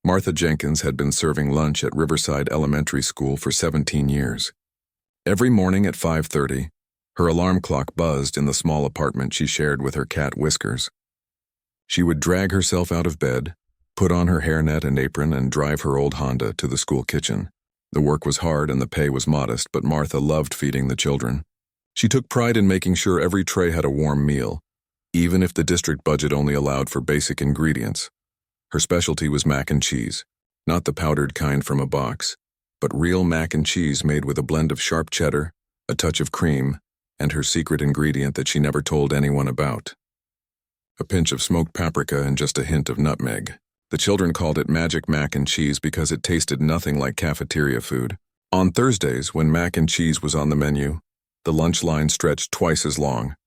Martha Jenkins had been serving lunch at Riverside Elementary School for 17 years. Every morning at 5:30, her alarm clock buzzed in the small apartment she shared with her cat Whiskers. She would drag herself out of bed, put on her hairnet and apron, and drive her old Honda to the school kitchen. The work was hard and the pay was modest, but Martha loved feeding the children. She took pride in making sure every tray had a warm meal, even if the district budget only allowed for basic ingredients. Her specialty was mac and cheese, not the powdered kind from a box, but real mac and cheese made with a blend of sharp cheddar, a touch of cream, and her secret ingredient that she never told anyone about: a pinch of smoked paprika and just a hint of nutmeg. The children called it magic mac and cheese because it tasted nothing like cafeteria food. On Thursdays, when mac and cheese was on the menu, the lunch line stretched twice as long.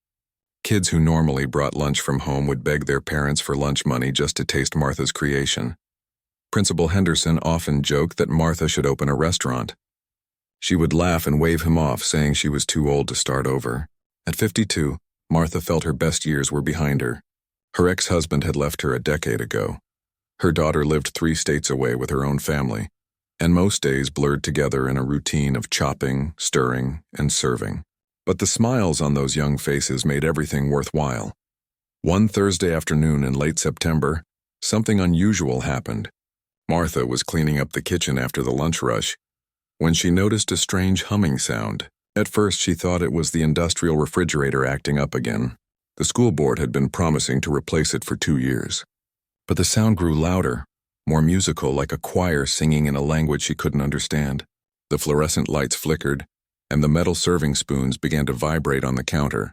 Kids who normally brought lunch from home would beg their parents for lunch money just to taste Martha's creation. Principal Henderson often joked that Martha should open a restaurant. She would laugh and wave him off, saying she was too old to start over. At 52, Martha felt her best years were behind her. Her ex-husband had left her a decade ago. Her daughter lived 3 states away with her own family, and most days blurred together in a routine of chopping, stirring, and serving. But the smiles on those young faces made everything worthwhile. One Thursday afternoon in late September, something unusual happened. Martha was cleaning up the kitchen after the lunch rush when she noticed a strange humming sound. At first, she thought it was the industrial refrigerator acting up again. The school board had been promising to replace it for 2 years. But the sound grew louder, more musical, like a choir singing in a language she couldn't understand. The fluorescent lights flickered, and the metal serving spoons began to vibrate on the counter.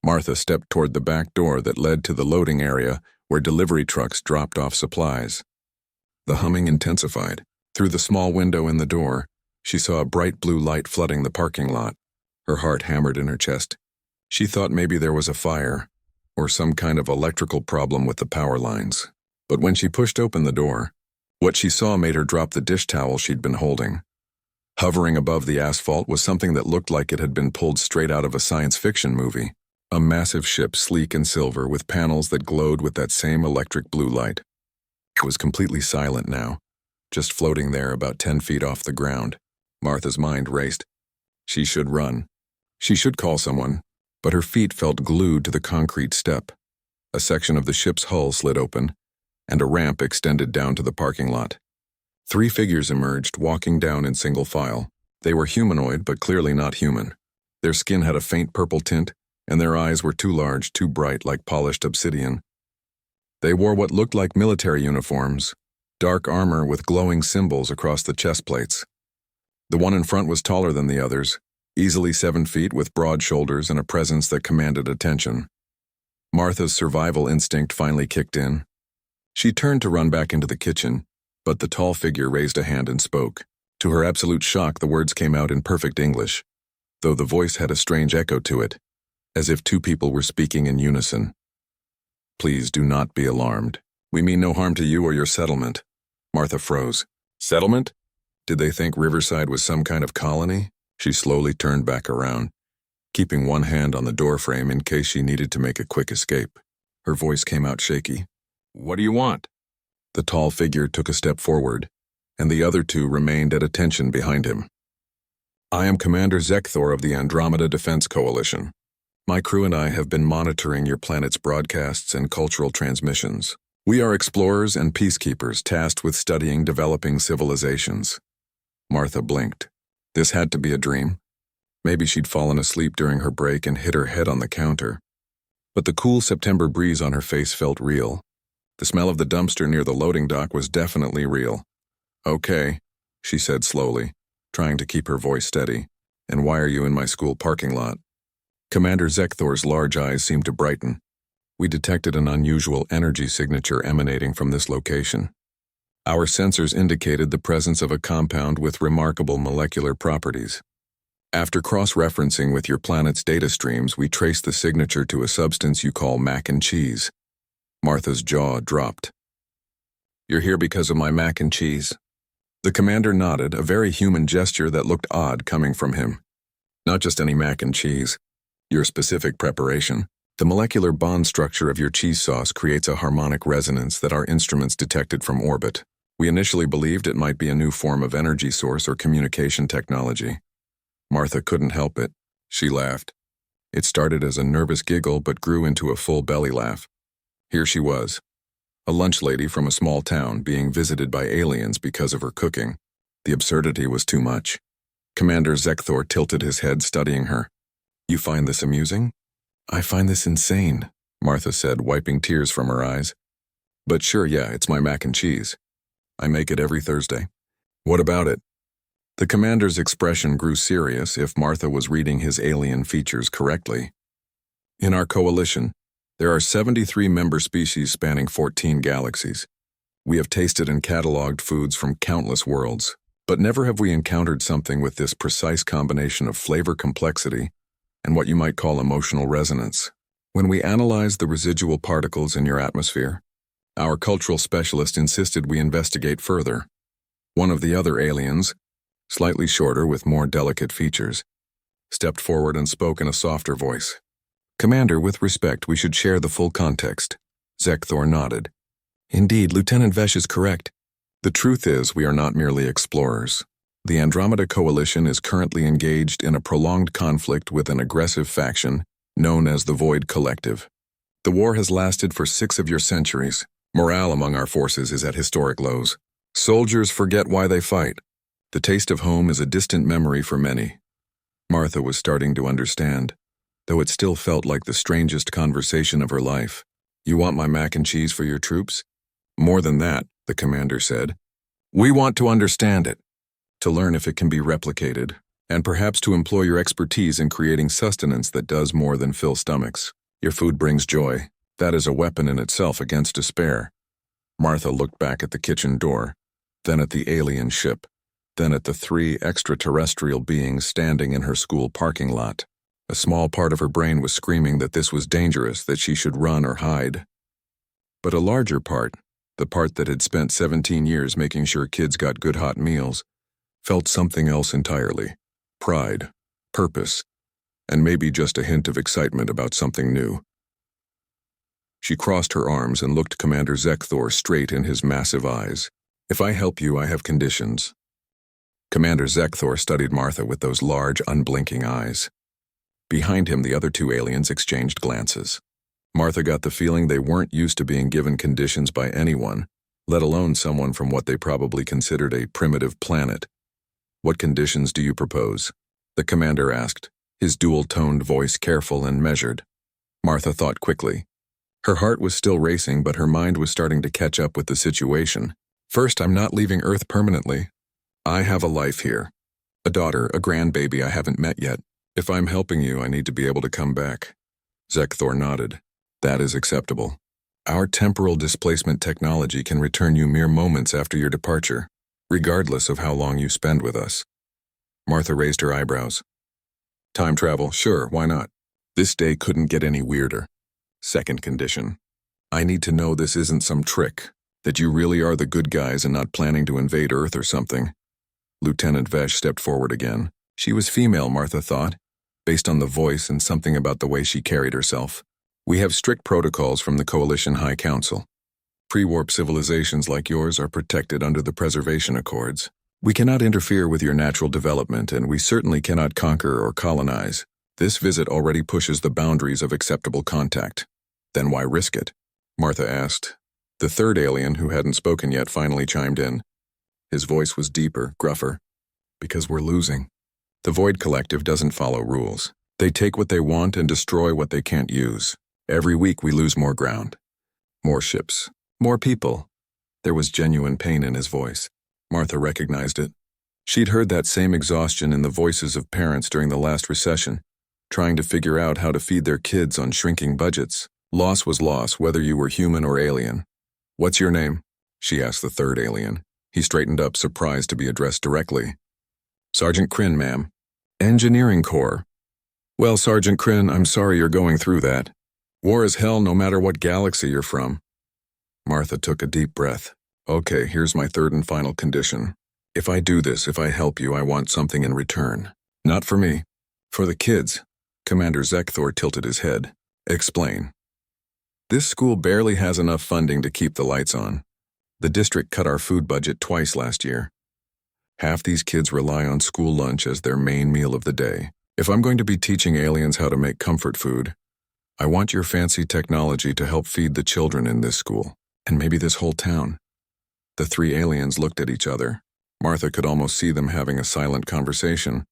Martha stepped toward the back door that led to the loading area where delivery trucks dropped off supplies. The humming intensified. Through the small window in the door, she saw a bright blue light flooding the parking lot. Her heart hammered in her chest. She thought maybe there was a fire, or some kind of electrical problem with the power lines. But when she pushed open the door, what she saw made her drop the dish towel she'd been holding. Hovering above the asphalt was something that looked like it had been pulled straight out of a science fiction movie. A massive ship, sleek and silver, with panels that glowed with that same electric blue light. It was completely silent now, just floating there about 10 feet off the ground. Martha's mind raced. She should run. She should call someone, but her feet felt glued to the concrete step. A section of the ship's hull slid open, and a ramp extended down to the parking lot. 3 figures emerged, walking down in single file. They were humanoid, but clearly not human. Their skin had a faint purple tint, and their eyes were too large, too bright, like polished obsidian. They wore what looked like military uniforms, dark armor with glowing symbols across the chest plates. The one in front was taller than the others, easily 7 feet, with broad shoulders and a presence that commanded attention. Martha's survival instinct finally kicked in. She turned to run back into the kitchen, but the tall figure raised a hand and spoke. To her absolute shock, the words came out in perfect English, though the voice had a strange echo to it, as if 2 people were speaking in unison. "Please do not be alarmed. We mean no harm to you or your settlement." Martha froze. Settlement? Did they think Riverside was some kind of colony? She slowly turned back around, keeping one hand on the doorframe in case she needed to make a quick escape. Her voice came out shaky. "What do you want?" The tall figure took a step forward, and the other 2 remained at attention behind him. "I am Commander Zekthor of the Andromeda Defense Coalition. My crew and I have been monitoring your planet's broadcasts and cultural transmissions. We are explorers and peacekeepers tasked with studying developing civilizations." Martha blinked. This had to be a dream. Maybe she'd fallen asleep during her break and hit her head on the counter. But the cool September breeze on her face felt real. The smell of the dumpster near the loading dock was definitely real. "Okay," she said slowly, trying to keep her voice steady. "And why are you in my school parking lot?" Commander Zekthor's large eyes seemed to brighten. "We detected an unusual energy signature emanating from this location. Our sensors indicated the presence of a compound with remarkable molecular properties. After cross-referencing with your planet's data streams, we traced the signature to a substance you call mac and cheese." Martha's jaw dropped. "You're here because of my mac and cheese?" The commander nodded, a very human gesture that looked odd coming from him. "Not just any mac and cheese. Your specific preparation. The molecular bond structure of your cheese sauce creates a harmonic resonance that our instruments detected from orbit. We initially believed it might be a new form of energy source or communication technology. Martha couldn't help it. She laughed. It started as a nervous giggle but grew into a full belly laugh. Here she was, a lunch lady from a small town being visited by aliens because of her cooking. The absurdity was too much. Commander Zekthor tilted his head, studying her. You find this amusing? I find this insane, Martha said, wiping tears from her eyes. But sure, yeah, it's my mac and cheese. I make it every Thursday. What about it? The commander's expression grew serious if Martha was reading his alien features correctly. In our coalition, there are 73 member species spanning 14 galaxies. We have tasted and cataloged foods from countless worlds, but never have we encountered something with this precise combination of flavor complexity and what you might call emotional resonance. When we analyzed the residual particles in your atmosphere, our cultural specialist insisted we investigate further. One of the other aliens, slightly shorter with more delicate features, stepped forward and spoke in a softer voice. Commander, with respect, we should share the full context. Zekthor nodded. Indeed, Lieutenant Vesh is correct. The truth is, we are not merely explorers. The Andromeda Coalition is currently engaged in a prolonged conflict with an aggressive faction known as the Void Collective. The war has lasted for 6 of your centuries. Morale among our forces is at historic lows. Soldiers forget why they fight. The taste of home is a distant memory for many. Martha was starting to understand, though it still felt like the strangest conversation of her life. You want my mac and cheese for your troops? More than that, the commander said. We want to understand it, to learn if it can be replicated, and perhaps to employ your expertise in creating sustenance that does more than fill stomachs. Your food brings joy. That is a weapon in itself against despair. Martha looked back at the kitchen door, then at the alien ship, then at the 3 extraterrestrial beings standing in her school parking lot. A small part of her brain was screaming that this was dangerous, that she should run or hide. But a larger part, the part that had spent 17 years making sure kids got good hot meals, felt something else entirely. Pride, purpose, and maybe just a hint of excitement about something new. She crossed her arms and looked Commander Zekthor straight in his massive eyes. If I help you, I have conditions. Commander Zekthor studied Martha with those large, unblinking eyes. Behind him, the other 2 aliens exchanged glances. Martha got the feeling they weren't used to being given conditions by anyone, let alone someone from what they probably considered a primitive planet. What conditions do you propose? The commander asked, his dual-toned voice careful and measured. Martha thought quickly. Her heart was still racing, but her mind was starting to catch up with the situation. First, I'm not leaving Earth permanently. I have a life here. A daughter, a grandbaby I haven't met yet. If I'm helping you, I need to be able to come back. Zekthor nodded. That is acceptable. Our temporal displacement technology can return you mere moments after your departure, regardless of how long you spend with us. Martha raised her eyebrows. Time travel, sure, why not? This day couldn't get any weirder. Second condition. I need to know this isn't some trick, that you really are the good guys and not planning to invade Earth or something. Lieutenant Vesh stepped forward again. She was female, Martha thought, based on the voice and something about the way she carried herself. We have strict protocols from the Coalition High Council. Pre-warp civilizations like yours are protected under the Preservation Accords. We cannot interfere with your natural development, and we certainly cannot conquer or colonize. This visit already pushes the boundaries of acceptable contact. Then why risk it? Martha asked. The 3rd alien, who hadn't spoken yet, finally chimed in. His voice was deeper, gruffer. Because we're losing. The Void Collective doesn't follow rules. They take what they want and destroy what they can't use. Every week we lose more ground. More ships. More people. There was genuine pain in his voice. Martha recognized it. She'd heard that same exhaustion in the voices of parents during the last recession, trying to figure out how to feed their kids on shrinking budgets. Loss was loss, whether you were human or alien. What's your name? She asked the 3rd alien. He straightened up, surprised to be addressed directly. Sergeant Kryn, ma'am. Engineering Corps. Well, Sergeant Kryn, I'm sorry you're going through that. War is hell no matter what galaxy you're from. Martha took a deep breath. Okay, here's my 3rd and final condition. If I do this, if I help you, I want something in return. Not for me. For the kids. Commander Zekthor tilted his head. Explain. This school barely has enough funding to keep the lights on. The district cut our food budget twice last year. Half these kids rely on school lunch as their main meal of the day. If I'm going to be teaching aliens how to make comfort food, I want your fancy technology to help feed the children in this school, and maybe this whole town." The three aliens looked at each other. Martha could almost see them having a silent conversation,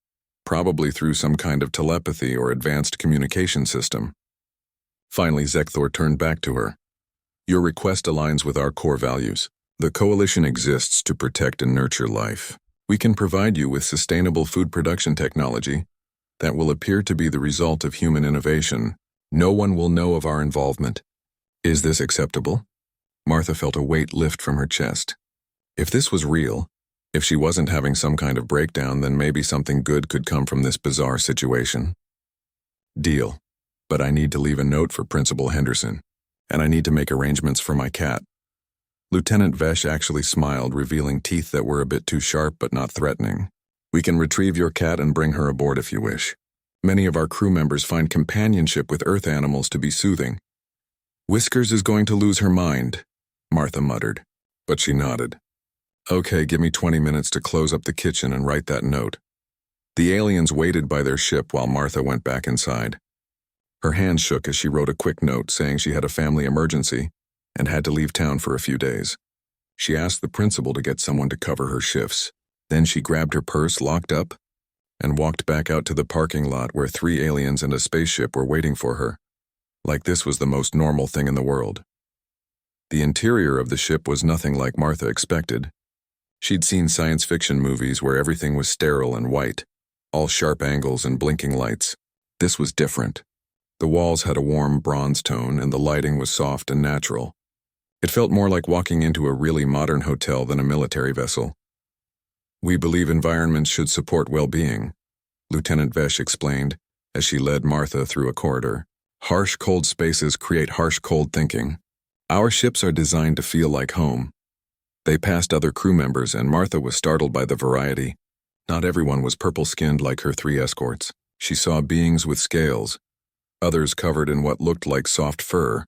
probably through some kind of telepathy or advanced communication system. Finally, Zekthor turned back to her. "Your request aligns with our core values. The coalition exists to protect and nurture life. We can provide you with sustainable food production technology that will appear to be the result of human innovation. No one will know of our involvement. Is this acceptable?" Martha felt a weight lift from her chest. If this was real, if she wasn't having some kind of breakdown, then maybe something good could come from this bizarre situation. "Deal. But I need to leave a note for Principal Henderson, and I need to make arrangements for my cat." Lieutenant Vesh actually smiled, revealing teeth that were a bit too sharp but not threatening. "We can retrieve your cat and bring her aboard if you wish. Many of our crew members find companionship with earth animals to be soothing." "Whiskers is going to lose her mind," Martha muttered, but she nodded. "Okay, give me 20 minutes to close up the kitchen and write that note." The aliens waited by their ship while Martha went back inside. Her hands shook as she wrote a quick note saying she had a family emergency and had to leave town for a few days. She asked the principal to get someone to cover her shifts. Then she grabbed her purse, locked up, and walked back out to the parking lot where 3 aliens and a spaceship were waiting for her, like this was the most normal thing in the world. The interior of the ship was nothing like Martha expected. She'd seen science fiction movies where everything was sterile and white, all sharp angles and blinking lights. This was different. The walls had a warm bronze tone and the lighting was soft and natural. It felt more like walking into a really modern hotel than a military vessel. "We believe environments should support well-being," Lieutenant Vesh explained as she led Martha through a corridor. "Harsh, cold spaces create harsh, cold thinking. Our ships are designed to feel like home." They passed other crew members and Martha was startled by the variety. Not everyone was purple-skinned like her 3 escorts. She saw beings with scales, others covered in what looked like soft fur,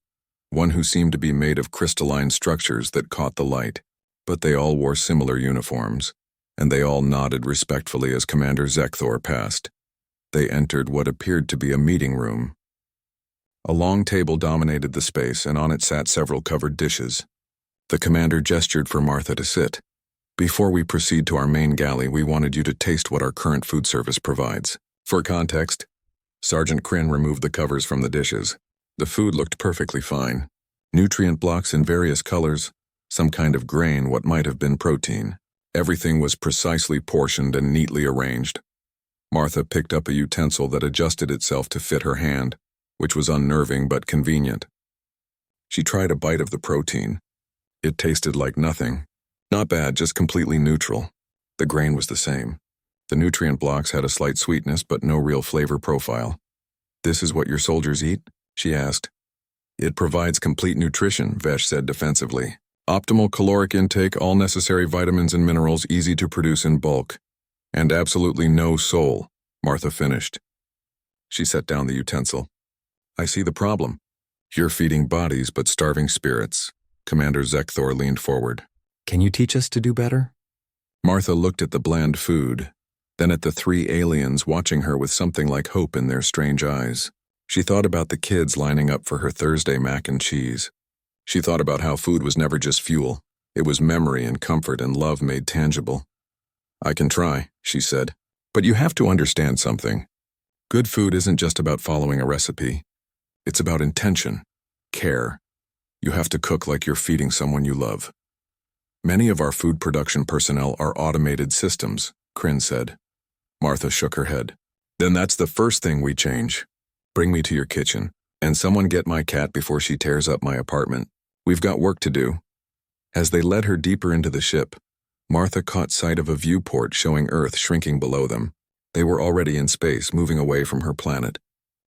one who seemed to be made of crystalline structures that caught the light. But they all wore similar uniforms, and they all nodded respectfully as Commander Zekthor passed. They entered what appeared to be a meeting room. A long table dominated the space, and on it sat several covered dishes. The commander gestured for Martha to sit. "Before we proceed to our main galley, we wanted you to taste what our current food service provides." For context, Sergeant Kryn removed the covers from the dishes. The food looked perfectly fine. Nutrient blocks in various colors, some kind of grain, what might have been protein. Everything was precisely portioned and neatly arranged. Martha picked up a utensil that adjusted itself to fit her hand, which was unnerving but convenient. She tried a bite of the protein. It tasted like nothing. Not bad, just completely neutral. The grain was the same. The nutrient blocks had a slight sweetness but no real flavor profile. "This is what your soldiers eat?" she asked. "It provides complete nutrition," Vesh said defensively. "Optimal caloric intake, all necessary vitamins and minerals, easy to produce in bulk. And absolutely no soul," Martha finished. She set down the utensil. "I see the problem. You're feeding bodies but starving spirits." Commander Zekthor leaned forward. "Can you teach us to do better?" Martha looked at the bland food, then at the 3 aliens watching her with something like hope in their strange eyes. She thought about the kids lining up for her Thursday mac and cheese. She thought about how food was never just fuel. It was memory and comfort and love made tangible. "I can try," she said. "But you have to understand something. Good food isn't just about following a recipe. It's about intention, care. You have to cook like you're feeding someone you love." "Many of our food production personnel are automated systems," Kryn said. Martha shook her head. "Then that's the first thing we change. Bring me to your kitchen, and someone get my cat before she tears up my apartment. We've got work to do." As they led her deeper into the ship, Martha caught sight of a viewport showing Earth shrinking below them. They were already in space, moving away from her planet.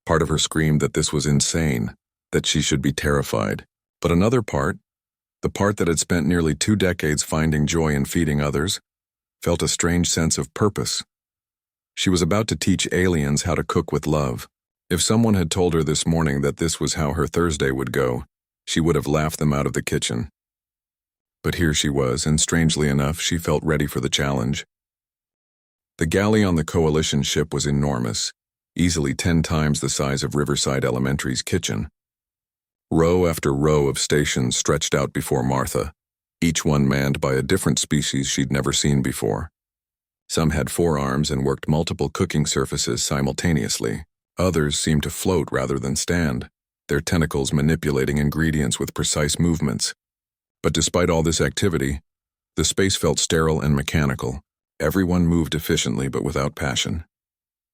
Part of her screamed that this was insane, that she should be terrified. But another part, the part that had spent nearly 2 decades finding joy in feeding others, felt a strange sense of purpose. She was about to teach aliens how to cook with love. If someone had told her this morning that this was how her Thursday would go, she would have laughed them out of the kitchen. But here she was, and strangely enough, she felt ready for the challenge. The galley on the Coalition ship was enormous, easily 10 times the size of Riverside Elementary's kitchen. Row after row of stations stretched out before Martha, each one manned by a different species she'd never seen before. Some had 4 arms and worked multiple cooking surfaces simultaneously. Others seemed to float rather than stand, their tentacles manipulating ingredients with precise movements. But despite all this activity, the space felt sterile and mechanical. Everyone moved efficiently but without passion.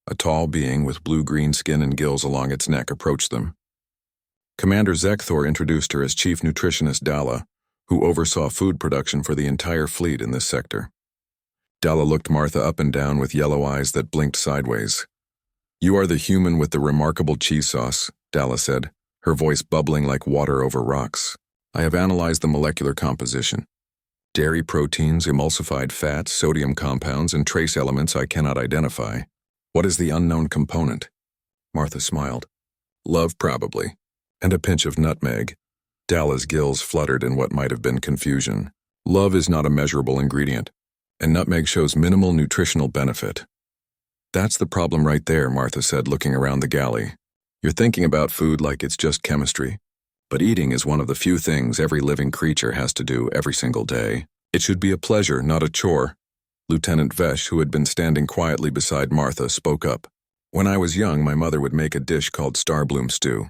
A tall being with blue-green skin and gills along its neck approached them. Commander Zekthor introduced her as Chief Nutritionist Dalla, who oversaw food production for the entire fleet in this sector. Dalla looked Martha up and down with yellow eyes that blinked sideways. "You are the human with the remarkable cheese sauce," Dalla said, her voice bubbling like water over rocks. "I have analyzed the molecular composition. Dairy proteins, emulsified fats, sodium compounds, and trace elements I cannot identify. What is the unknown component?" Martha smiled. "Love, probably. And a pinch of nutmeg." Dalla's gills fluttered in what might have been confusion. "Love is not a measurable ingredient, and nutmeg shows minimal nutritional benefit." "That's the problem right there," Martha said, looking around the galley. "You're thinking about food like it's just chemistry. But eating is one of the few things every living creature has to do every single day. It should be a pleasure, not a chore." Lieutenant Vesh, who had been standing quietly beside Martha, spoke up. "When I was young, my mother would make a dish called starbloom stew.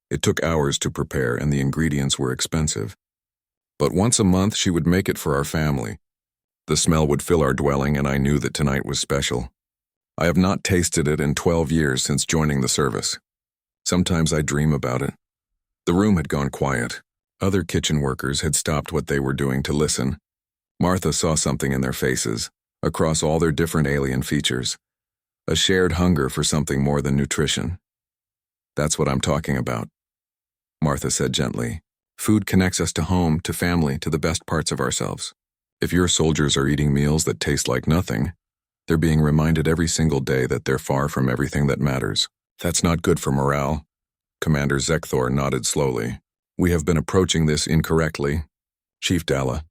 It took hours to prepare, and the ingredients were expensive. But once a month, she would make it for our family. The smell would fill our dwelling, and I knew that tonight was special. I have not tasted it in 12 years since joining the service. Sometimes I dream about it." The room had gone quiet. Other kitchen workers had stopped what they were doing to listen. Martha saw something in their faces, across all their different alien features. A shared hunger for something more than nutrition. "That's what I'm talking about," Martha said gently. "Food connects us to home, to family, to the best parts of ourselves. If your soldiers are eating meals that taste like nothing, they're being reminded every single day that they're far from everything that matters. That's not good for morale." Commander Zekthor nodded slowly. "We have been approaching this incorrectly. Chief Dalla,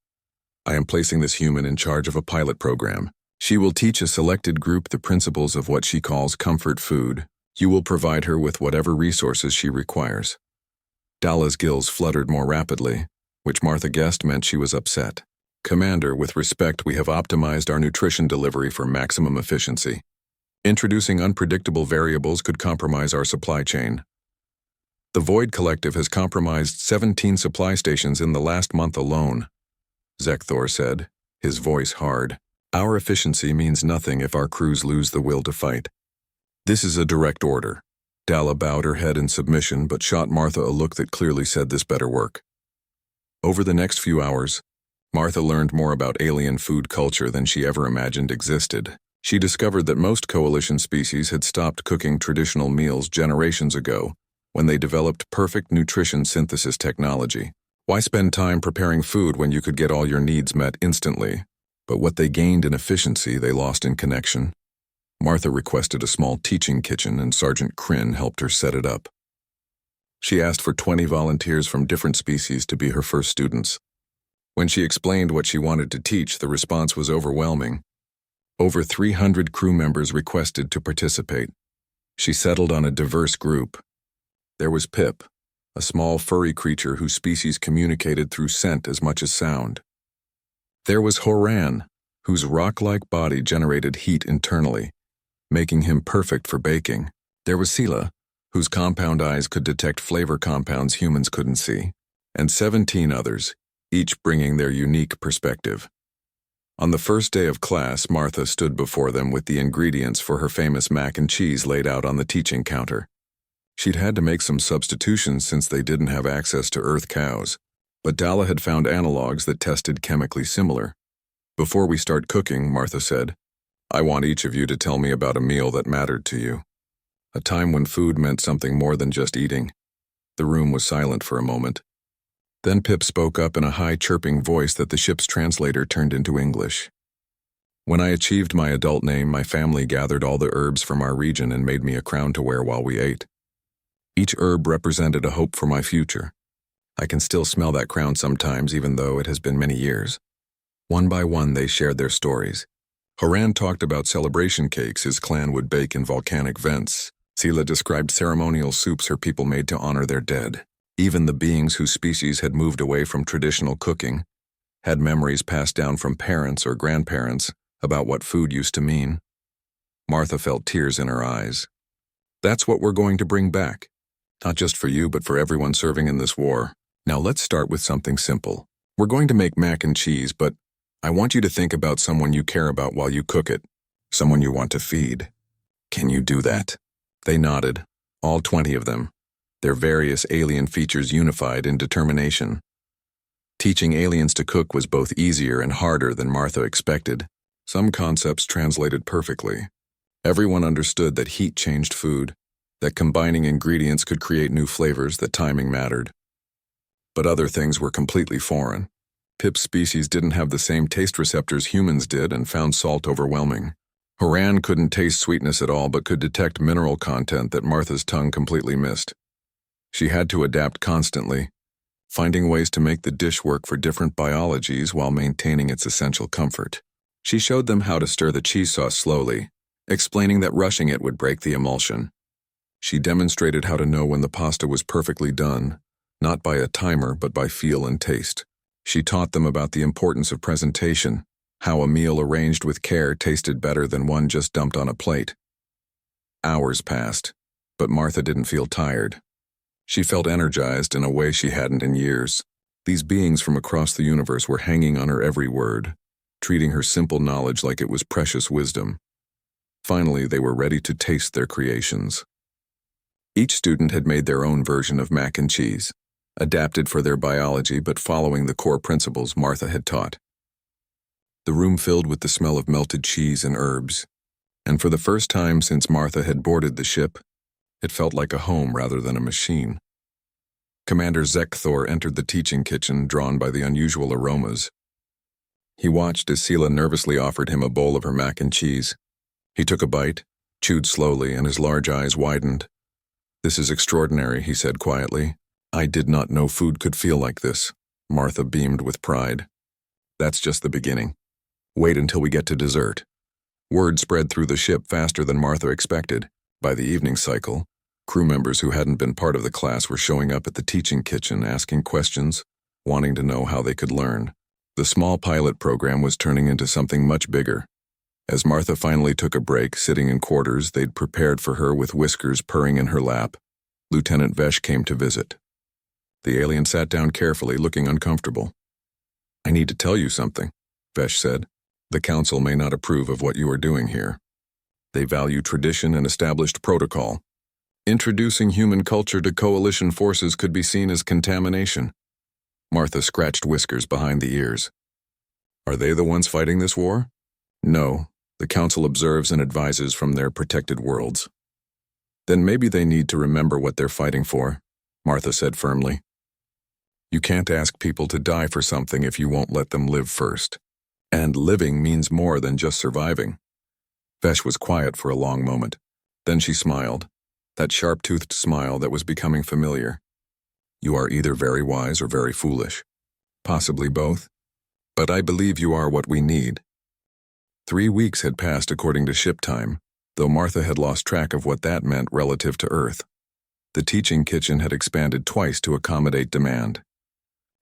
I am placing this human in charge of a pilot program. She will teach a selected group the principles of what she calls comfort food. You will provide her with whatever resources she requires." Dalla's gills fluttered more rapidly, which Martha guessed meant she was upset. "Commander, with respect, we have optimized our nutrition delivery for maximum efficiency. Introducing unpredictable variables could compromise our supply chain. The Void Collective has compromised 17 supply stations in the last month alone," Zekthor said, his voice hard. "Our efficiency means nothing if our crews lose the will to fight. This is a direct order." Dalla bowed her head in submission but shot Martha a look that clearly said this better work. Over the next few hours, Martha learned more about alien food culture than she ever imagined existed. She discovered that most Coalition species had stopped cooking traditional meals generations ago, when they developed perfect nutrition synthesis technology. Why spend time preparing food when you could get all your needs met instantly? But what they gained in efficiency, they lost in connection. Martha requested a small teaching kitchen, and Sergeant Kryn helped her set it up. She asked for 20 volunteers from different species to be her first students. When she explained what she wanted to teach, the response was overwhelming. Over 300 crew members requested to participate. She settled on a diverse group. There was Pip, a small furry creature whose species communicated through scent as much as sound. There was Horan, whose rock-like body generated heat internally, making him perfect for baking. There was Sela, whose compound eyes could detect flavor compounds humans couldn't see, and 17 others, each bringing their unique perspective. On the first day of class, Martha stood before them with the ingredients for her famous mac and cheese laid out on the teaching counter. She'd had to make some substitutions since they didn't have access to Earth cows, but Dalla had found analogs that tested chemically similar. "Before we start cooking," Martha said, "I want each of you to tell me about a meal that mattered to you. A time when food meant something more than just eating." The room was silent for a moment. Then Pip spoke up in a high chirping voice that the ship's translator turned into English. "When I achieved my adult name, my family gathered all the herbs from our region and made me a crown to wear while we ate. Each herb represented a hope for my future. I can still smell that crown sometimes, even though it has been many years." One by one, they shared their stories. Haran talked about celebration cakes his clan would bake in volcanic vents. Sila described ceremonial soups her people made to honor their dead. Even the beings whose species had moved away from traditional cooking had memories passed down from parents or grandparents about what food used to mean. Martha felt tears in her eyes. "That's what we're going to bring back. Not just for you, but for everyone serving in this war. Now let's start with something simple. We're going to make mac and cheese, but I want you to think about someone you care about while you cook it. Someone you want to feed. Can you do that?" They nodded, all 20 of them, their various alien features unified in determination. Teaching aliens to cook was both easier and harder than Martha expected. Some concepts translated perfectly. Everyone understood that heat changed food, that combining ingredients could create new flavors, that timing mattered. But other things were completely foreign. Pip's species didn't have the same taste receptors humans did and found salt overwhelming. Haran couldn't taste sweetness at all but could detect mineral content that Martha's tongue completely missed. She had to adapt constantly, finding ways to make the dish work for different biologies while maintaining its essential comfort. She showed them how to stir the cheese sauce slowly, explaining that rushing it would break the emulsion. She demonstrated how to know when the pasta was perfectly done, not by a timer but by feel and taste. She taught them about the importance of presentation, how a meal arranged with care tasted better than one just dumped on a plate. Hours passed, but Martha didn't feel tired. She felt energized in a way she hadn't in years. These beings from across the universe were hanging on her every word, treating her simple knowledge like it was precious wisdom. Finally, they were ready to taste their creations. Each student had made their own version of mac and cheese, adapted for their biology but following the core principles Martha had taught. The room filled with the smell of melted cheese and herbs, and for the first time since Martha had boarded the ship, it felt like a home rather than a machine. Commander Zekthor entered the teaching kitchen, drawn by the unusual aromas. He watched as Sila nervously offered him a bowl of her mac and cheese. He took a bite, chewed slowly, and his large eyes widened. "This is extraordinary," he said quietly. "I did not know food could feel like this." Martha beamed with pride. "That's just the beginning. Wait until we get to dessert." Word spread through the ship faster than Martha expected. By the evening cycle, crew members who hadn't been part of the class were showing up at the teaching kitchen asking questions, wanting to know how they could learn. The small pilot program was turning into something much bigger. As Martha finally took a break, sitting in quarters they'd prepared for her with Whiskers purring in her lap, Lieutenant Vesh came to visit. The alien sat down carefully, looking uncomfortable. "I need to tell you something," Vesh said. "The Council may not approve of what you are doing here. They value tradition and established protocol. Introducing human culture to coalition forces could be seen as contamination." Martha scratched Whiskers behind the ears. "Are they the ones fighting this war?" "No, the Council observes and advises from their protected worlds." "Then maybe they need to remember what they're fighting for," Martha said firmly. "You can't ask people to die for something if you won't let them live first. And living means more than just surviving." Vesh was quiet for a long moment. Then she smiled, that sharp-toothed smile that was becoming familiar. "You are either very wise or very foolish. Possibly both. But I believe you are what we need." 3 weeks had passed according to ship time, though Martha had lost track of what that meant relative to Earth. The teaching kitchen had expanded twice to accommodate demand.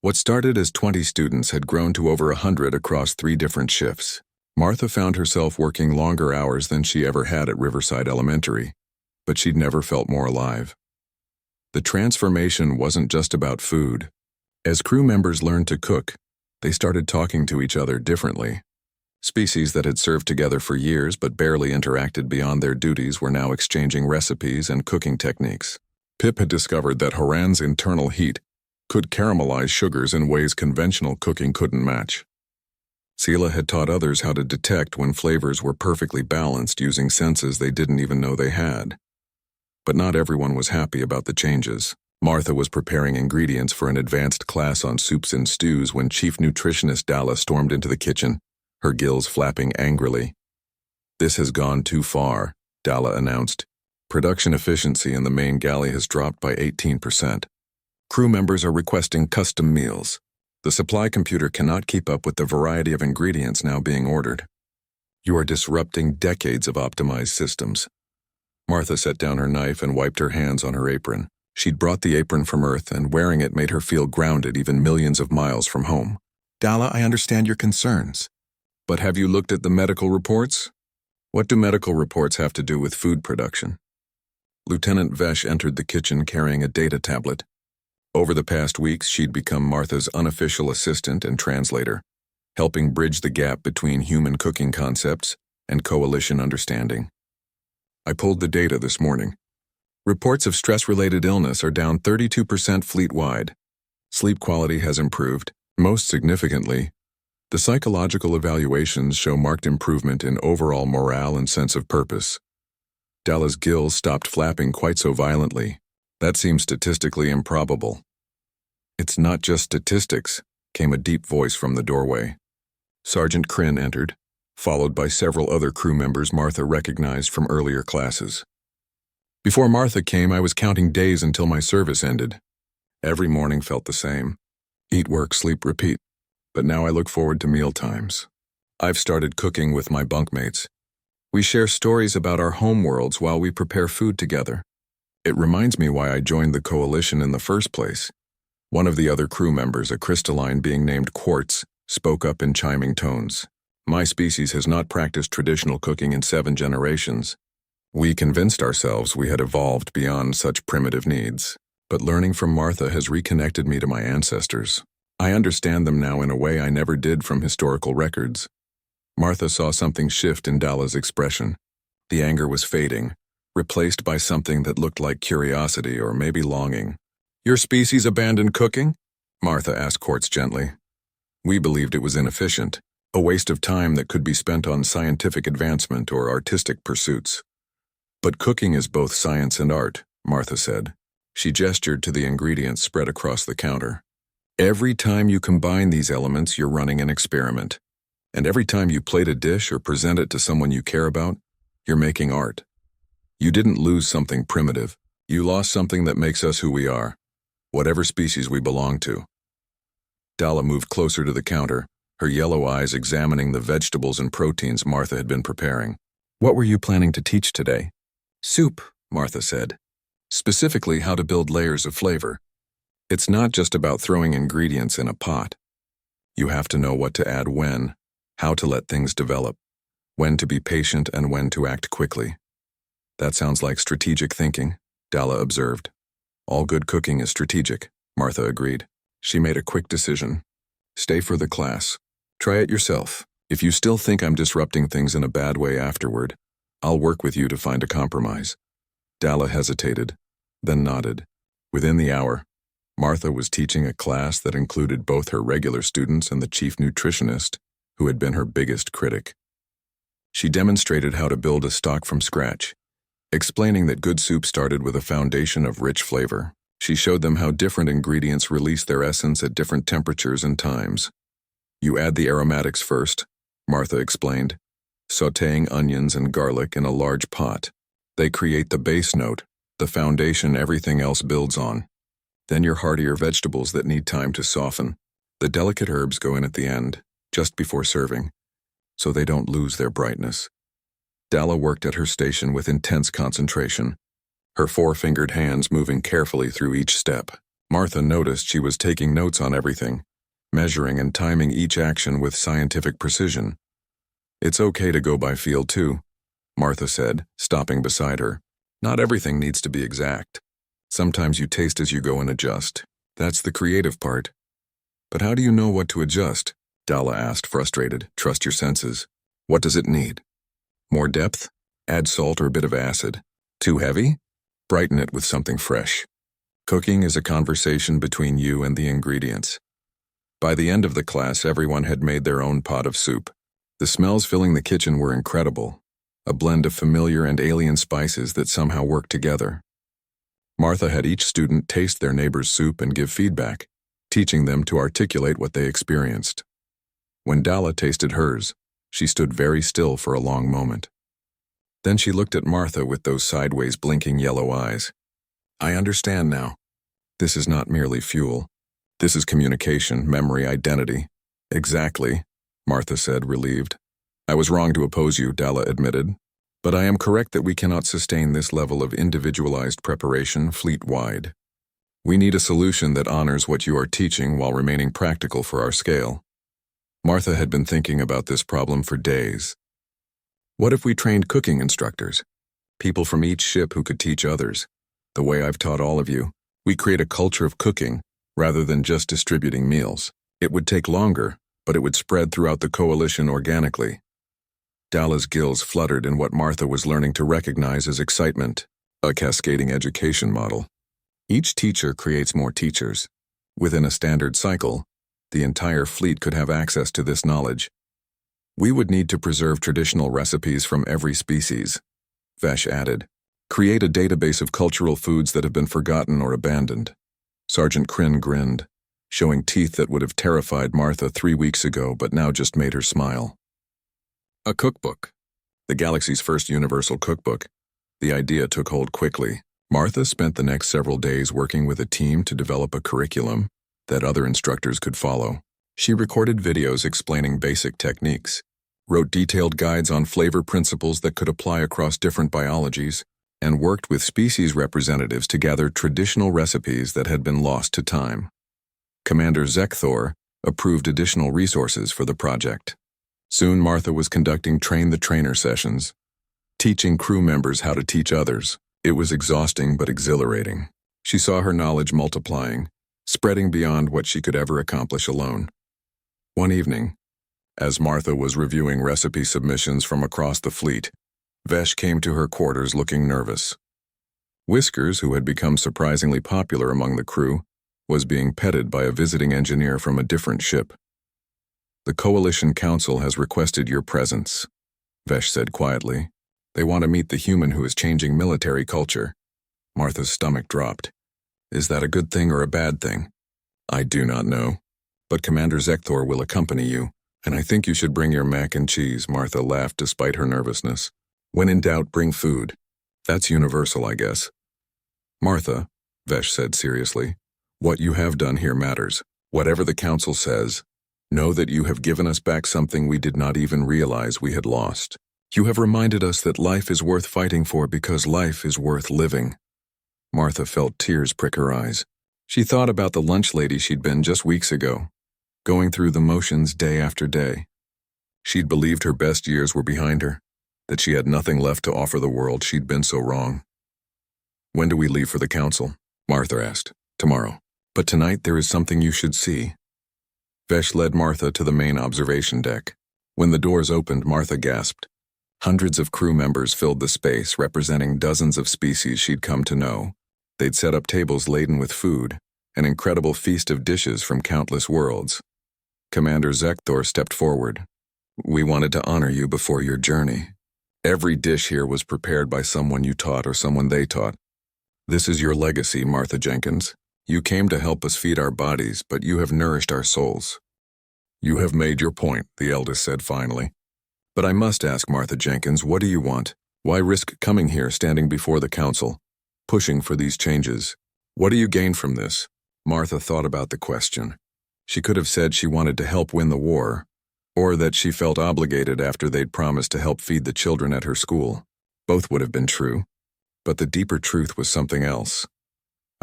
What started as 20 students had grown to over 100 across 3 different shifts. Martha found herself working longer hours than she ever had at Riverside Elementary, but she'd never felt more alive. The transformation wasn't just about food. As crew members learned to cook, they started talking to each other differently. Species that had served together for years but barely interacted beyond their duties were now exchanging recipes and cooking techniques. Pip had discovered that Haran's internal heat could caramelize sugars in ways conventional cooking couldn't match. Sila had taught others how to detect when flavors were perfectly balanced using senses they didn't even know they had. But not everyone was happy about the changes. Martha was preparing ingredients for an advanced class on soups and stews when Chief Nutritionist Dalla stormed into the kitchen, her gills flapping angrily. "This has gone too far," Dalla announced. "Production efficiency in the main galley has dropped by 18%. Crew members are requesting custom meals. The supply computer cannot keep up with the variety of ingredients now being ordered. You are disrupting decades of optimized systems. Martha set down her knife and wiped her hands on her apron. She'd brought the apron from Earth, and wearing it made her feel grounded even millions of miles from home. Dalla, I understand your concerns. But have you looked at the medical reports? What do medical reports have to do with food production? Lieutenant Vesh entered the kitchen carrying a data tablet. Over the past weeks, she'd become Martha's unofficial assistant and translator, helping bridge the gap between human cooking concepts and coalition understanding. I pulled the data this morning. Reports of stress-related illness are down 32% fleet-wide. Sleep quality has improved. Most significantly, the psychological evaluations show marked improvement in overall morale and sense of purpose. Dalla's gills stopped flapping quite so violently. That seems statistically improbable. It's not just statistics, came a deep voice from the doorway. Sergeant Kryn entered, followed by several other crew members Martha recognized from earlier classes. Before Martha came, I was counting days until my service ended. Every morning felt the same. Eat, work, sleep, repeat. But now I look forward to meal times. I've started cooking with my bunkmates. We share stories about our home worlds while we prepare food together. It reminds me why I joined the coalition in the first place. One of the other crew members, a crystalline being named Quartz, spoke up in chiming tones. My species has not practiced traditional cooking in 7 generations. We convinced ourselves we had evolved beyond such primitive needs. But learning from Martha has reconnected me to my ancestors. I understand them now in a way I never did from historical records. Martha saw something shift in Dalla's expression. The anger was fading, replaced by something that looked like curiosity or maybe longing. Your species abandoned cooking? Martha asked Quartz gently. We believed it was inefficient, a waste of time that could be spent on scientific advancement or artistic pursuits. But cooking is both science and art, Martha said. She gestured to the ingredients spread across the counter. Every time you combine these elements, you're running an experiment. And every time you plate a dish or present it to someone you care about, you're making art. You didn't lose something primitive. You lost something that makes us who we are, whatever species we belong to. Dalla moved closer to the counter, her yellow eyes examining the vegetables and proteins Martha had been preparing. What were you planning to teach today? Soup, Martha said. Specifically how to build layers of flavor. It's not just about throwing ingredients in a pot. You have to know what to add when, how to let things develop, when to be patient and when to act quickly. That sounds like strategic thinking, Dalla observed. All good cooking is strategic, Martha agreed. She made a quick decision. Stay for the class. Try it yourself. If you still think I'm disrupting things in a bad way afterward, I'll work with you to find a compromise. Dalla hesitated, then nodded. Within the hour, Martha was teaching a class that included both her regular students and the chief nutritionist, who had been her biggest critic. She demonstrated how to build a stock from scratch, explaining that good soup started with a foundation of rich flavor. She showed them how different ingredients release their essence at different temperatures and times. You add the aromatics first, Martha explained, sautéing onions and garlic in a large pot. They create the base note, the foundation everything else builds on. Then your heartier vegetables that need time to soften. The delicate herbs go in at the end, just before serving, so they don't lose their brightness. Dalla worked at her station with intense concentration, her 4-fingered hands moving carefully through each step. Martha noticed she was taking notes on everything, measuring and timing each action with scientific precision. It's okay to go by feel too, Martha said, stopping beside her. Not everything needs to be exact. Sometimes you taste as you go and adjust. That's the creative part. But how do you know what to adjust? Dalla asked, frustrated. Trust your senses. What does it need? More depth? Add salt or a bit of acid. Too heavy? Brighten it with something fresh. Cooking is a conversation between you and the ingredients. By the end of the class, everyone had made their own pot of soup. The smells filling the kitchen were incredible, a blend of familiar and alien spices that somehow worked together. Martha had each student taste their neighbor's soup and give feedback, teaching them to articulate what they experienced. When Dalla tasted hers, she stood very still for a long moment. Then she looked at Martha with those sideways blinking yellow eyes. I understand now. This is not merely fuel. This is communication, memory, identity. Exactly, Martha said, relieved. I was wrong to oppose you, Dalla admitted. But I am correct that we cannot sustain this level of individualized preparation fleet-wide. We need a solution that honors what you are teaching while remaining practical for our scale. Martha had been thinking about this problem for days. What if we trained cooking instructors? People from each ship who could teach others. The way I've taught all of you, we create a culture of cooking rather than just distributing meals. It would take longer, but it would spread throughout the coalition organically. Dalla's gills fluttered in what Martha was learning to recognize as excitement, a cascading education model. Each teacher creates more teachers. Within a standard cycle, the entire fleet could have access to this knowledge. We would need to preserve traditional recipes from every species, Vesh added. Create a database of cultural foods that have been forgotten or abandoned. Sergeant Kryn grinned, showing teeth that would have terrified Martha 3 weeks ago but now just made her smile. A cookbook. The galaxy's first universal cookbook. The idea took hold quickly. Martha spent the next several days working with a team to develop a curriculum that other instructors could follow. She recorded videos explaining basic techniques, wrote detailed guides on flavor principles that could apply across different biologies, and worked with species representatives to gather traditional recipes that had been lost to time. Commander Zekthor approved additional resources for the project. Soon Martha was conducting train-the-trainer sessions, teaching crew members how to teach others. It was exhausting but exhilarating. She saw her knowledge multiplying, spreading beyond what she could ever accomplish alone. One evening, as Martha was reviewing recipe submissions from across the fleet, Vesh came to her quarters looking nervous. Whiskers, who had become surprisingly popular among the crew, was being petted by a visiting engineer from a different ship. The Coalition Council has requested your presence, Vesh said quietly. They want to meet the human who is changing military culture. Martha's stomach dropped. Is that a good thing or a bad thing? I do not know. But Commander Zekthor will accompany you, and I think you should bring your mac and cheese, Martha laughed despite her nervousness. When in doubt, bring food. That's universal, I guess. Martha, Vesh said seriously, what you have done here matters. Whatever the Council says, know that you have given us back something we did not even realize we had lost. You have reminded us that life is worth fighting for because life is worth living. Martha felt tears prick her eyes. She thought about the lunch lady she'd been just weeks ago, going through the motions day after day. She'd believed her best years were behind her, that she had nothing left to offer the world. She'd been so wrong. When do we leave for the Council? Martha asked. Tomorrow. But tonight there is something you should see. Vesh led Martha to the main observation deck. When the doors opened, Martha gasped. Hundreds of crew members filled the space, representing dozens of species she'd come to know. They'd set up tables laden with food, an incredible feast of dishes from countless worlds. Commander Zekthor stepped forward. We wanted to honor you before your journey. Every dish here was prepared by someone you taught or someone they taught. This is your legacy, Martha Jenkins. You came to help us feed our bodies, but you have nourished our souls. You have made your point, the eldest said finally. But I must ask, Martha Jenkins, what do you want? Why risk coming here standing before the Council, pushing for these changes? What do you gain from this? Martha thought about the question. She could have said she wanted to help win the war, or that she felt obligated after they'd promised to help feed the children at her school. Both would have been true. But the deeper truth was something else.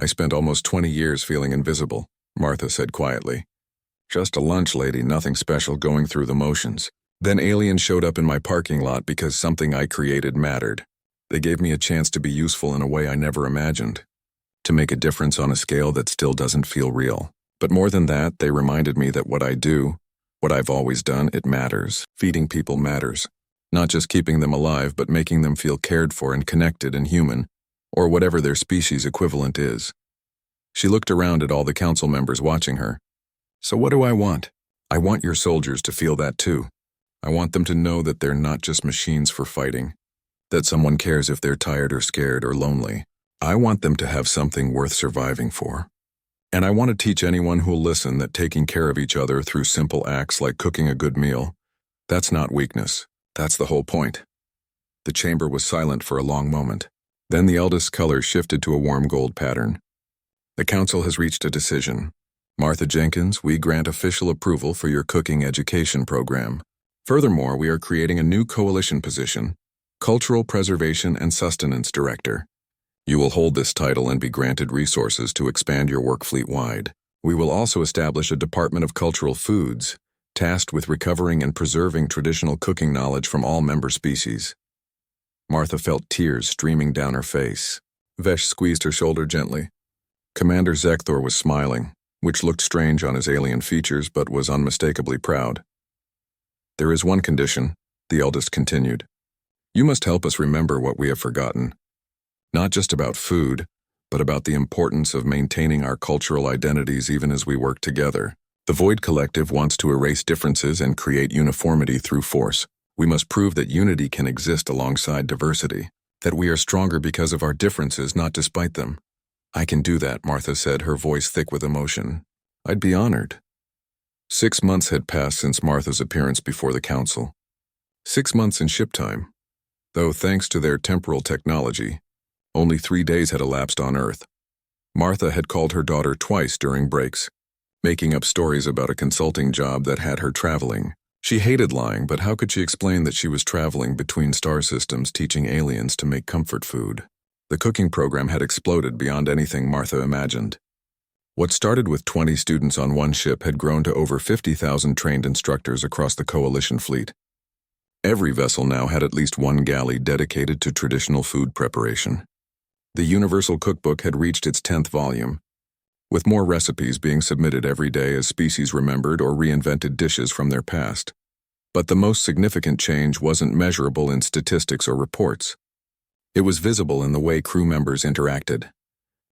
I spent almost 20 years feeling invisible, Martha said quietly. Just a lunch lady, nothing special, going through the motions. Then aliens showed up in my parking lot because something I created mattered. They gave me a chance to be useful in a way I never imagined, to make a difference on a scale that still doesn't feel real. But more than that, they reminded me that what I do, what I've always done, it matters. Feeding people matters. Not just keeping them alive, but making them feel cared for and connected and human, or whatever their species equivalent is. She looked around at all the Council members watching her. So what do I want? I want your soldiers to feel that too. I want them to know that they're not just machines for fighting, that someone cares if they're tired or scared or lonely. I want them to have something worth surviving for. And I want to teach anyone who'll listen that taking care of each other through simple acts like cooking a good meal, that's not weakness. That's the whole point. The chamber was silent for a long moment. Then the eldest's color shifted to a warm gold pattern. The council has reached a decision. Martha Jenkins, we grant official approval for your cooking education program. Furthermore, we are creating a new coalition position, Cultural Preservation and Sustenance Director. You will hold this title and be granted resources to expand your work fleet-wide. We will also establish a Department of Cultural Foods, tasked with recovering and preserving traditional cooking knowledge from all member species. Martha felt tears streaming down her face. Vesh squeezed her shoulder gently. Commander Zekthor was smiling, which looked strange on his alien features but was unmistakably proud. There is one condition, the eldest continued. You must help us remember what we have forgotten. Not just about food, but about the importance of maintaining our cultural identities even as we work together. The Void Collective wants to erase differences and create uniformity through force. We must prove that unity can exist alongside diversity, that we are stronger because of our differences, not despite them. I can do that, Martha said, her voice thick with emotion. I'd be honored. 6 months had passed since Martha's appearance before the council. 6 months in ship time, though thanks to their temporal technology, only 3 days had elapsed on Earth. Martha had called her daughter twice during breaks, making up stories about a consulting job that had her traveling. She hated lying, but how could she explain that she was traveling between star systems teaching aliens to make comfort food? The cooking program had exploded beyond anything Martha imagined. What started with 20 students on one ship had grown to over 50,000 trained instructors across the coalition fleet. Every vessel now had at least one galley dedicated to traditional food preparation. The Universal Cookbook had reached its 10th volume, with more recipes being submitted every day as species remembered or reinvented dishes from their past. But the most significant change wasn't measurable in statistics or reports. It was visible in the way crew members interacted.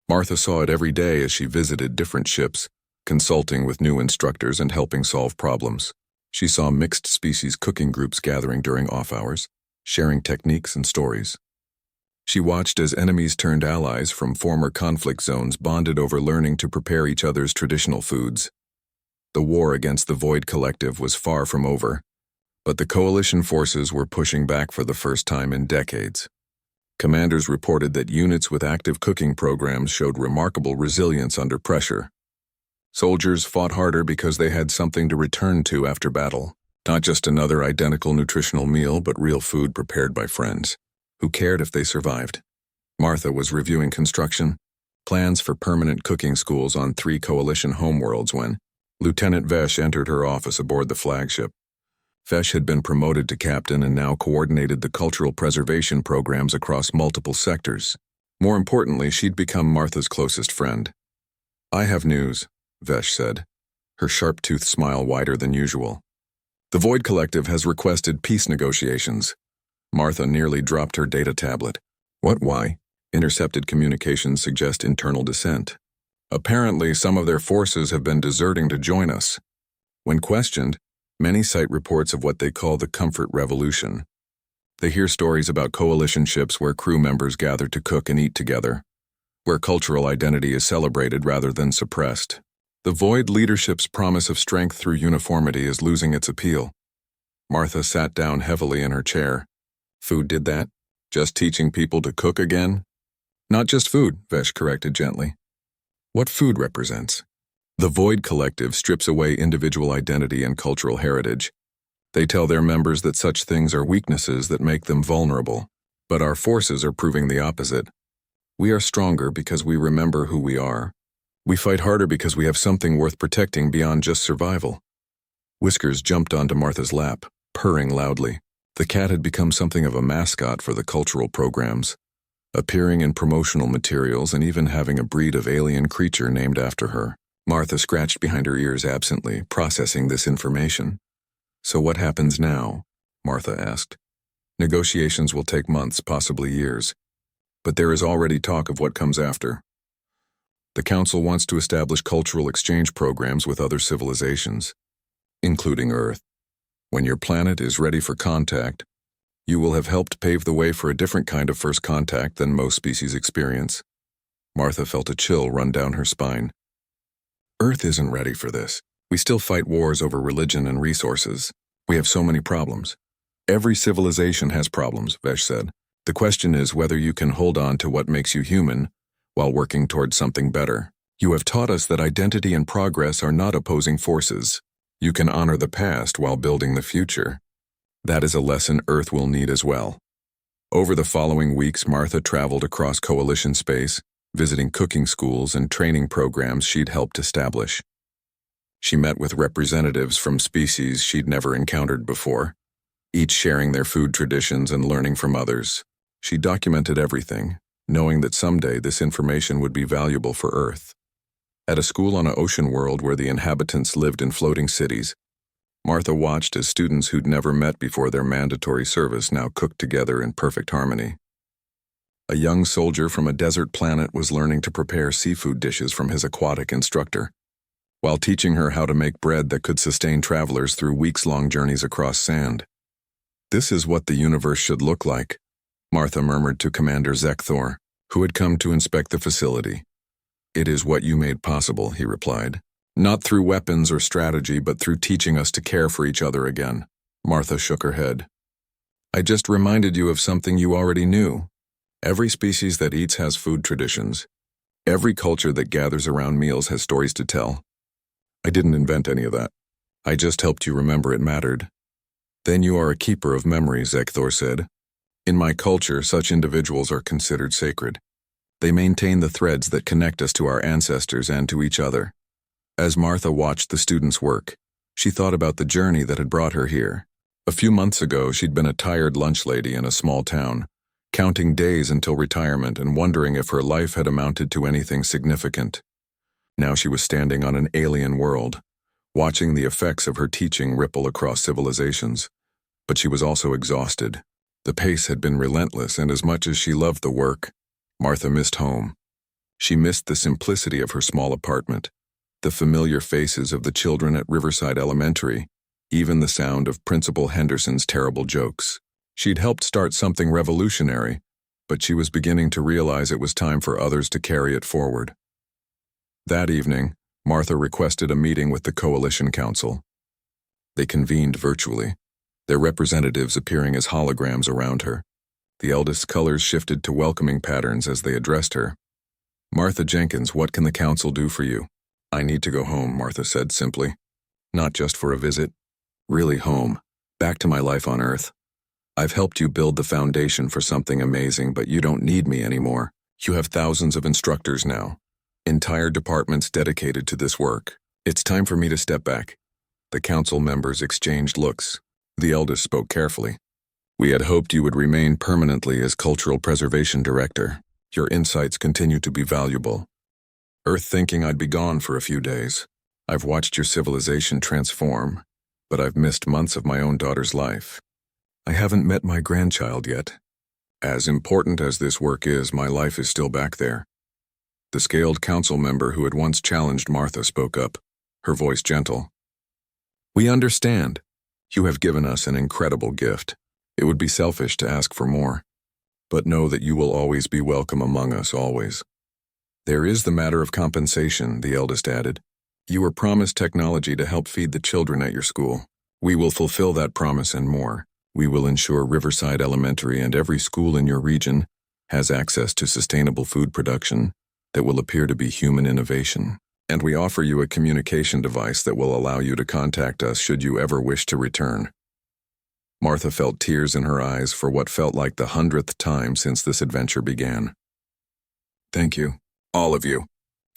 Martha saw it every day as she visited different ships, consulting with new instructors and helping solve problems. She saw mixed species cooking groups gathering during off hours, sharing techniques and stories. She watched as enemies turned allies from former conflict zones bonded over learning to prepare each other's traditional foods. The war against the Void Collective was far from over, but the coalition forces were pushing back for the first time in decades. Commanders reported that units with active cooking programs showed remarkable resilience under pressure. Soldiers fought harder because they had something to return to after battle, not just another identical nutritional meal, but real food prepared by friends who cared if they survived. Martha was reviewing construction, plans for permanent cooking schools on 3 coalition homeworlds when Lieutenant Vesh entered her office aboard the flagship. Vesh had been promoted to captain and now coordinated the cultural preservation programs across multiple sectors. More importantly, she'd become Martha's closest friend. I have news, Vesh said, her sharp-toothed smile wider than usual. The Void Collective has requested peace negotiations. Martha nearly dropped her data tablet. What, why? Intercepted communications suggest internal dissent. Apparently, some of their forces have been deserting to join us. When questioned, many cite reports of what they call the Comfort Revolution. They hear stories about coalition ships where crew members gather to cook and eat together, where cultural identity is celebrated rather than suppressed. The Void leadership's promise of strength through uniformity is losing its appeal. Martha sat down heavily in her chair. Food did that? Just teaching people to cook again? Not just food, Vesh corrected gently. What food represents? The Void Collective strips away individual identity and cultural heritage. They tell their members that such things are weaknesses that make them vulnerable. But our forces are proving the opposite. We are stronger because we remember who we are. We fight harder because we have something worth protecting beyond just survival. Whiskers jumped onto Martha's lap, purring loudly. The cat had become something of a mascot for the cultural programs, appearing in promotional materials and even having a breed of alien creature named after her. Martha scratched behind her ears absently, processing this information. So what happens now? Martha asked. Negotiations will take months, possibly years. But there is already talk of what comes after. The Council wants to establish cultural exchange programs with other civilizations, including Earth. When your planet is ready for contact, you will have helped pave the way for a different kind of first contact than most species experience. Martha felt a chill run down her spine. Earth isn't ready for this. We still fight wars over religion and resources. We have so many problems. Every civilization has problems, Vesh said. The question is whether you can hold on to what makes you human while working towards something better. You have taught us that identity and progress are not opposing forces. You can honor the past while building the future. That is a lesson Earth will need as well. Over the following weeks, Martha traveled across coalition space, visiting cooking schools and training programs she'd helped establish. She met with representatives from species she'd never encountered before, each sharing their food traditions and learning from others. She documented everything, knowing that someday this information would be valuable for Earth. At a school on an ocean world where the inhabitants lived in floating cities, Martha watched as students who'd never met before their mandatory service now cooked together in perfect harmony. A young soldier from a desert planet was learning to prepare seafood dishes from his aquatic instructor, while teaching her how to make bread that could sustain travelers through weeks-long journeys across sand. "This is what the universe should look like," Martha murmured to Commander Zekthor, who had come to inspect the facility. "It is what you made possible," he replied. "Not through weapons or strategy, but through teaching us to care for each other again." Martha shook her head. "I just reminded you of something you already knew. Every species that eats has food traditions. Every culture that gathers around meals has stories to tell. I didn't invent any of that. I just helped you remember it mattered." "Then you are a keeper of memories," Zekthor said. "In my culture, such individuals are considered sacred. They maintain the threads that connect us to our ancestors and to each other." As Martha watched the students work, she thought about the journey that had brought her here. A few months ago, she'd been a tired lunch lady in a small town, counting days until retirement and wondering if her life had amounted to anything significant. Now she was standing on an alien world, watching the effects of her teaching ripple across civilizations. But she was also exhausted. The pace had been relentless, and as much as she loved the work, Martha missed home. She missed the simplicity of her small apartment, the familiar faces of the children at Riverside Elementary, even the sound of Principal Henderson's terrible jokes. She'd helped start something revolutionary, but she was beginning to realize it was time for others to carry it forward. That evening, Martha requested a meeting with the Coalition Council. They convened virtually, their representatives appearing as holograms around her. The eldest's colors shifted to welcoming patterns as they addressed her. "Martha Jenkins, what can the council do for you?" "I need to go home," Martha said simply. "Not just for a visit. Really home. Back to my life on Earth. I've helped you build the foundation for something amazing, but you don't need me anymore. You have thousands of instructors now. Entire departments dedicated to this work. It's time for me to step back." The council members exchanged looks. The eldest spoke carefully. "We had hoped you would remain permanently as Cultural Preservation Director. Your insights continue to be valuable. Earth thinking I'd be gone for a few days. I've watched your civilization transform, but I've missed months of my own daughter's life. I haven't met my grandchild yet. As important as this work is, my life is still back there." The scaled council member who had once challenged Martha spoke up, her voice gentle. "We understand. You have given us an incredible gift. It would be selfish to ask for more. But know that you will always be welcome among us, always." "There is the matter of compensation," the eldest added. "You were promised technology to help feed the children at your school. We will fulfill that promise and more. We will ensure Riverside Elementary and every school in your region has access to sustainable food production that will appear to be human innovation. And we offer you a communication device that will allow you to contact us should you ever wish to return." Martha felt tears in her eyes for what felt like the 100th time since this adventure began. "Thank you. All of you.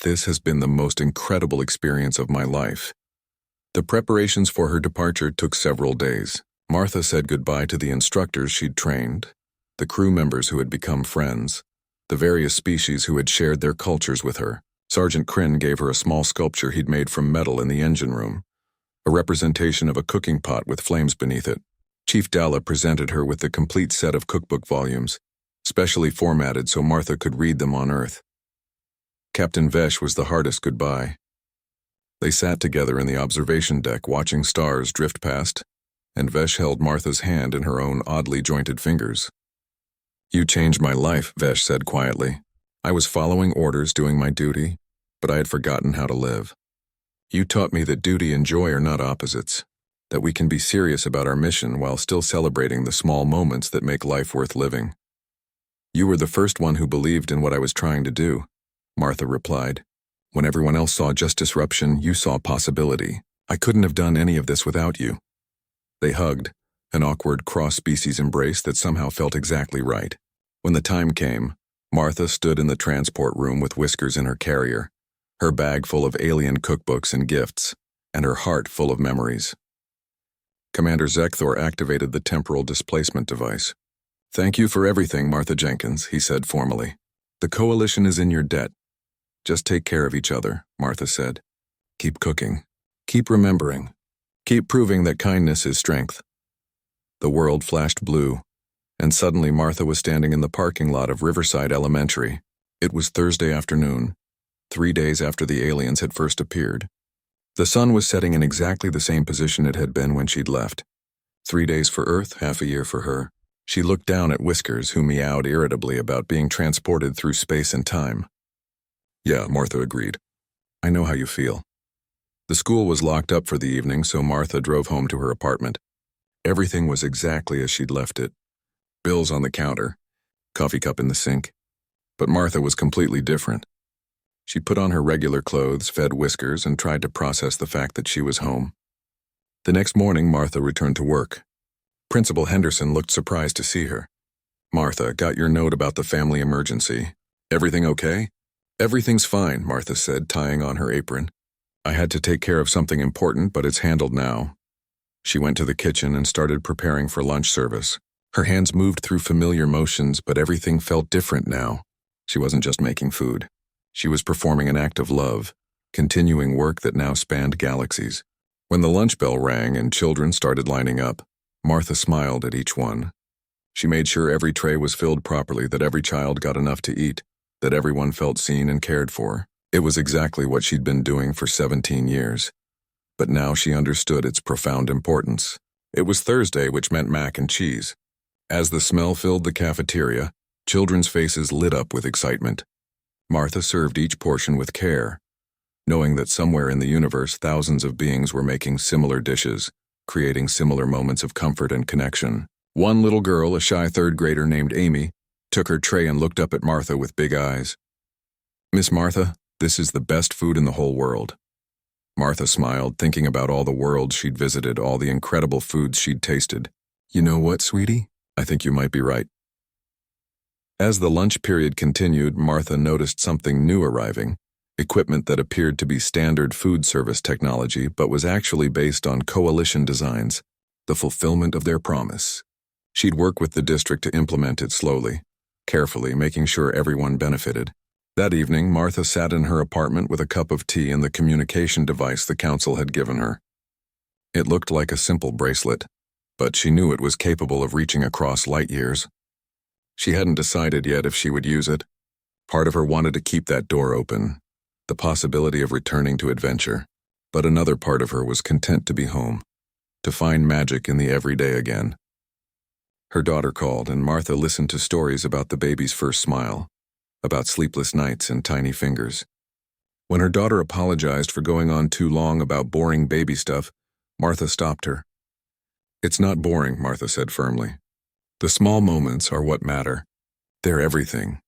This has been the most incredible experience of my life." The preparations for her departure took several days. Martha said goodbye to the instructors she'd trained, the crew members who had become friends, the various species who had shared their cultures with her. Sergeant Kryn gave her a small sculpture he'd made from metal in the engine room, a representation of a cooking pot with flames beneath it. Chief Dalla presented her with the complete set of cookbook volumes, specially formatted so Martha could read them on Earth. Captain Vesh was the hardest goodbye. They sat together in the observation deck watching stars drift past, and Vesh held Martha's hand in her own oddly jointed fingers. "You changed my life," Vesh said quietly. "I was following orders, doing my duty, but I had forgotten how to live. You taught me that duty and joy are not opposites, that we can be serious about our mission while still celebrating the small moments that make life worth living." "You were the first one who believed in what I was trying to do," Martha replied. When everyone else saw just disruption, you saw possibility. I couldn't have done any of this without you." They hugged, an awkward cross-species embrace that somehow felt exactly right. When the time came, Martha stood in the transport room with Whiskers in her carrier, her bag full of alien cookbooks and gifts, and her heart full of memories. Commander Zekthor activated the temporal displacement device. "Thank you for everything, Martha Jenkins," he said formally. "The Coalition is in your debt. Just take care of each other," Martha said. "Keep cooking. Keep remembering. Keep proving that kindness is strength." The world flashed blue, and suddenly Martha was standing in the parking lot of Riverside Elementary. It was Thursday afternoon, 3 days after the aliens had first appeared. The sun was setting in exactly the same position it had been when she'd left. 3 days for Earth, half a year for her. She looked down at Whiskers, who meowed irritably about being transported through space and time. "Yeah," Martha agreed. "I know how you feel." The school was locked up for the evening, so Martha drove home to her apartment. Everything was exactly as she'd left it. Bills on the counter, coffee cup in the sink. But Martha was completely different. She put on her regular clothes, fed Whiskers, and tried to process the fact that she was home. The next morning, Martha returned to work. Principal Henderson looked surprised to see her. "Martha, got your note about the family emergency. Everything okay?" "Everything's fine," Martha said, tying on her apron. "I had to take care of something important, but it's handled now." She went to the kitchen and started preparing for lunch service. Her hands moved through familiar motions, but everything felt different now. She wasn't just making food. She was performing an act of love, continuing work that now spanned galaxies. When the lunch bell rang and children started lining up, Martha smiled at each one. She made sure every tray was filled properly, that every child got enough to eat, that everyone felt seen and cared for. It was exactly what she'd been doing for 17 years. But now she understood its profound importance. It was Thursday, which meant mac and cheese. As the smell filled the cafeteria, children's faces lit up with excitement. Martha served each portion with care, knowing that somewhere in the universe thousands of beings were making similar dishes, creating similar moments of comfort and connection. One little girl, a shy third grader named Amy, took her tray and looked up at Martha with big eyes. "Miss Martha, this is the best food in the whole world." Martha smiled, thinking about all the worlds she'd visited, all the incredible foods she'd tasted. "You know what, sweetie? I think you might be right." As the lunch period continued, Martha noticed something new arriving, equipment that appeared to be standard food service technology but was actually based on Coalition designs, the fulfillment of their promise. She'd work with the district to implement it slowly, carefully, making sure everyone benefited. That evening, Martha sat in her apartment with a cup of tea and the communication device the council had given her. It looked like a simple bracelet, but she knew it was capable of reaching across light years. She hadn't decided yet if she would use it. Part of her wanted to keep that door open, the possibility of returning to adventure, but another part of her was content to be home, to find magic in the everyday again. Her daughter called, and Martha listened to stories about the baby's first smile, about sleepless nights and tiny fingers. When her daughter apologized for going on too long about boring baby stuff, Martha stopped her. "It's not boring," Martha said firmly. "The small moments are what matter. They're everything."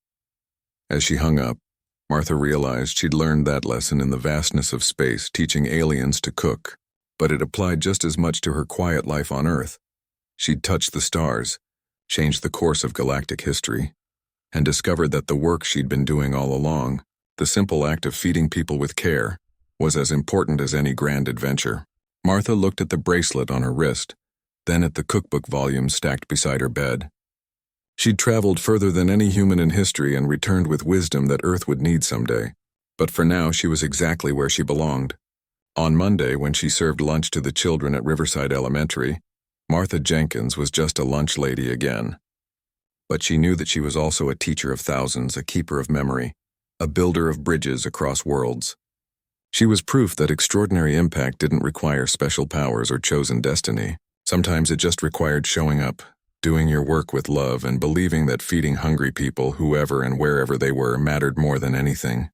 As she hung up, Martha realized she'd learned that lesson in the vastness of space, teaching aliens to cook, but it applied just as much to her quiet life on Earth. She'd touched the stars, changed the course of galactic history, and discovered that the work she'd been doing all along, the simple act of feeding people with care, was as important as any grand adventure. Martha looked at the bracelet on her wrist, then at the cookbook volumes stacked beside her bed. She'd traveled further than any human in history and returned with wisdom that Earth would need someday. But for now, she was exactly where she belonged. On Monday, when she served lunch to the children at Riverside Elementary, Martha Jenkins was just a lunch lady again. But she knew that she was also a teacher of thousands, a keeper of memory, a builder of bridges across worlds. She was proof that extraordinary impact didn't require special powers or chosen destiny. Sometimes it just required showing up, doing your work with love, and believing that feeding hungry people, whoever and wherever they were, mattered more than anything.